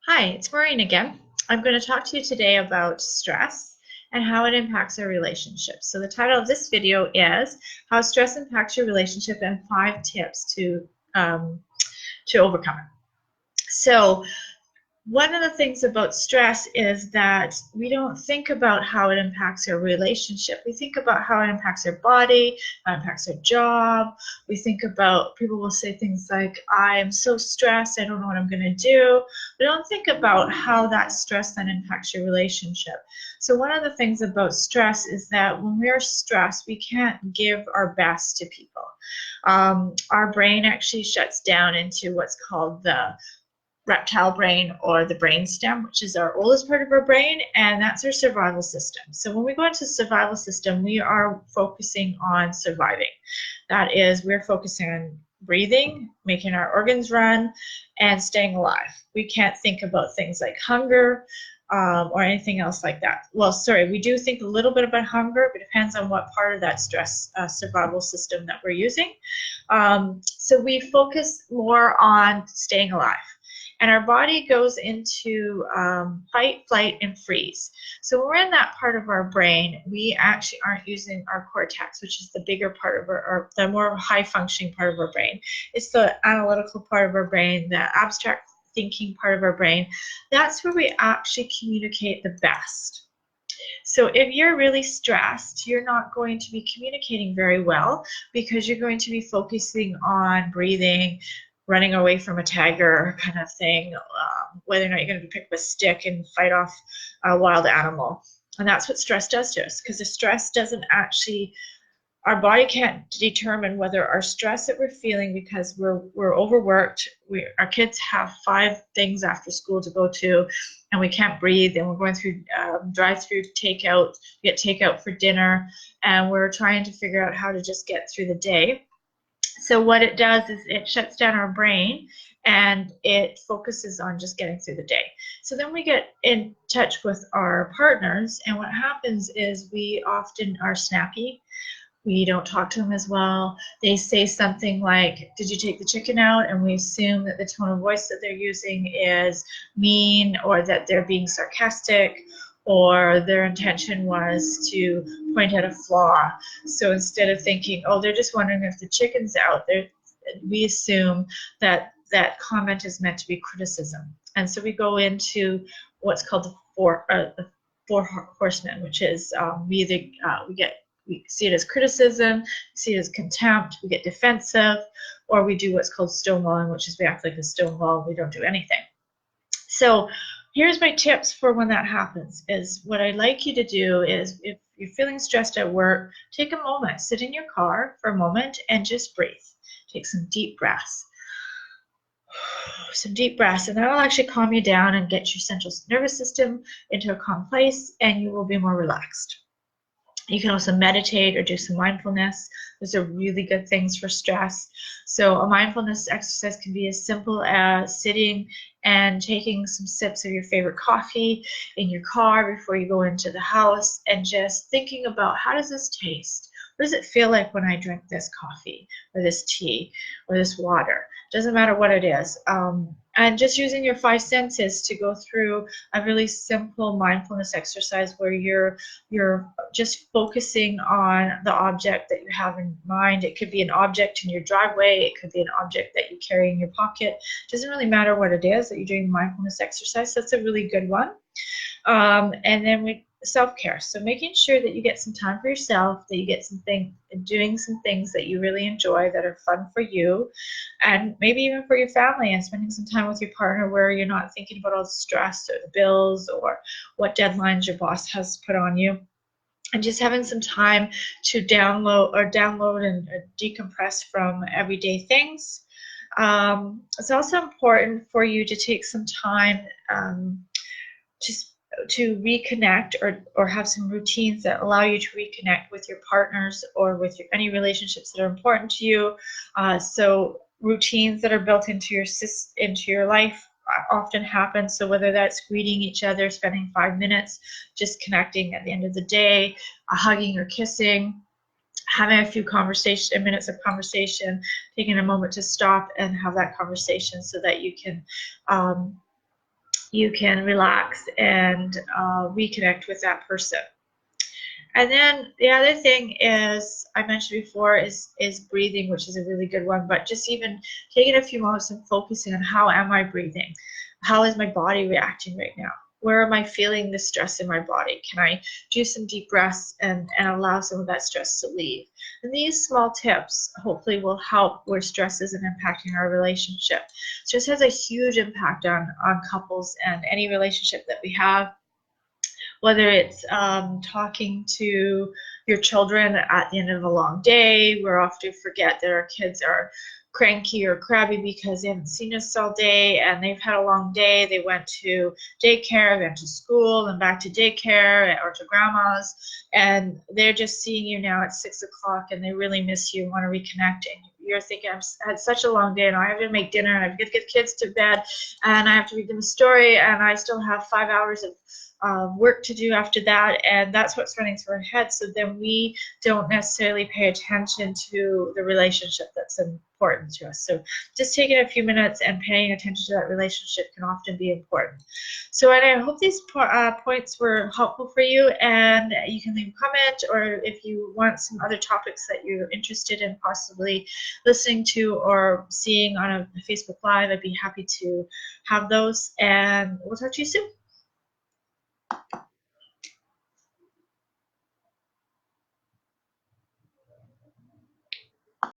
Hi, it's Maureen again. I'm going to talk to you today about stress and how it impacts our relationships. So the title of this video is How Stress Impacts Your Relationship and 5 Tips to Overcome it. So one of the things about stress is that we don't think about how it impacts our relationship. We think about how it impacts our body, how it impacts our job. We think about, people will say things like, I am so stressed, I don't know what I'm going to do. We don't think about how that stress then impacts your relationship. So one of the things about stress is that when we're stressed, we can't give our best to people. Our brain actually shuts down into what's called the reptile brain or the brain stem, which is our oldest part of our brain, and that's our survival system. So when we go into survival system, we are focusing on surviving. That is, we're focusing on breathing, making our organs run, and staying alive. We can't think about things like hunger or anything else like that. Well, sorry, we do think a little bit about hunger, but it depends on what part of that stress survival system that we're using. So we focus more on staying alive, and our body goes into fight, flight, and freeze. So when we're in that part of our brain, we actually aren't using our cortex, which is the bigger part of our the more high functioning part of our brain. It's the analytical part of our brain, the abstract thinking part of our brain. That's where we actually communicate the best. So if you're really stressed, you're not going to be communicating very well because you're going to be focusing on breathing, running away from a tiger kind of thing, whether or not you're going to pick up a stick and fight off a wild animal. And that's what stress does to us, because the stress doesn't actually, our body can't determine whether our stress that we're feeling because we're overworked. Our kids have 5 things after school to go to, and we can't breathe, and we're going through drive-through takeout, get takeout for dinner, and we're trying to figure out how to just get through the day. So what it does is it shuts down our brain and it focuses on just getting through the day. So then we get in touch with our partners, and what happens is we often are snappy. We don't talk to them as well. They say something like, did you take the chicken out? And we assume that the tone of voice that they're using is mean, or that they're being sarcastic, or their intention was to point out a flaw. So instead of thinking, oh, they're just wondering if the chicken's out, we assume that that comment is meant to be criticism. And so we go into what's called the four horsemen, which is we see it as criticism, see it as contempt, we get defensive, or we do what's called stonewalling, which is we act like a stone wall, we don't do anything. So here's my tips for when that happens. Is what I'd like you to do is, if you're feeling stressed at work, take a moment, sit in your car for a moment and just breathe. Take some deep breaths. Some deep breaths, and that'll actually calm you down and get your central nervous system into a calm place, and you will be more relaxed. You can also meditate or do some mindfulness. Those are really good things for stress. So a mindfulness exercise can be as simple as sitting and taking some sips of your favorite coffee in your car before you go into the house, and just thinking about, how does this taste? What does it feel like when I drink this coffee or this tea or this water? Doesn't matter what it is. And just using your 5 senses to go through a really simple mindfulness exercise where you're just focusing on the object that you have in mind. It could be an object in your driveway, it could be an object that you carry in your pocket. It doesn't really matter what it is that you're doing mindfulness exercise. That's a really good one. And then self-care. So making sure that you get some time for yourself, that you get doing some things that you really enjoy, that are fun for you, and maybe even for your family, and spending some time with your partner where you're not thinking about all the stress or the bills or what deadlines your boss has put on you, and just having some time to download and decompress from everyday things. It's also important for you to take some time just to reconnect, or have some routines that allow you to reconnect with your partners or with any relationships that are important to you. So routines that are built into your life often happen. So whether that's greeting each other, spending 5 minutes just connecting at the end of the day, hugging or kissing, having a few minutes of conversation, taking a moment to stop and have that conversation so that you can you can relax and reconnect with that person. And then the other thing is, I mentioned before, is breathing, which is a really good one. But just even taking a few moments and focusing on how am I breathing? How is my body reacting right now? Where am I feeling the stress in my body? Can I do some deep breaths and allow some of that stress to leave? And these small tips hopefully will help where stress isn't impacting our relationship. Stress has a huge impact on couples and any relationship that we have, whether it's talking to your children at the end of a long day. We're often forget that our kids are cranky or crabby because they haven't seen us all day and they've had a long day. They went to daycare, then to school, then back to daycare or to grandma's, and they're just seeing you now at 6 o'clock and they really miss you and want to reconnect. And you're thinking, I've had such a long day and I have to make dinner and I have to get kids to bed and I have to read them a story and I still have 5 hours of work to do after that, and that's what's running through our head. So then we don't necessarily pay attention to the relationship that's important to us. So just taking a few minutes and paying attention to that relationship can often be important. So, and I hope these points were helpful for you, and you can leave a comment, or if you want some other topics that you're interested in possibly listening to or seeing on a Facebook Live, I'd be happy to have those, and we'll talk to you soon.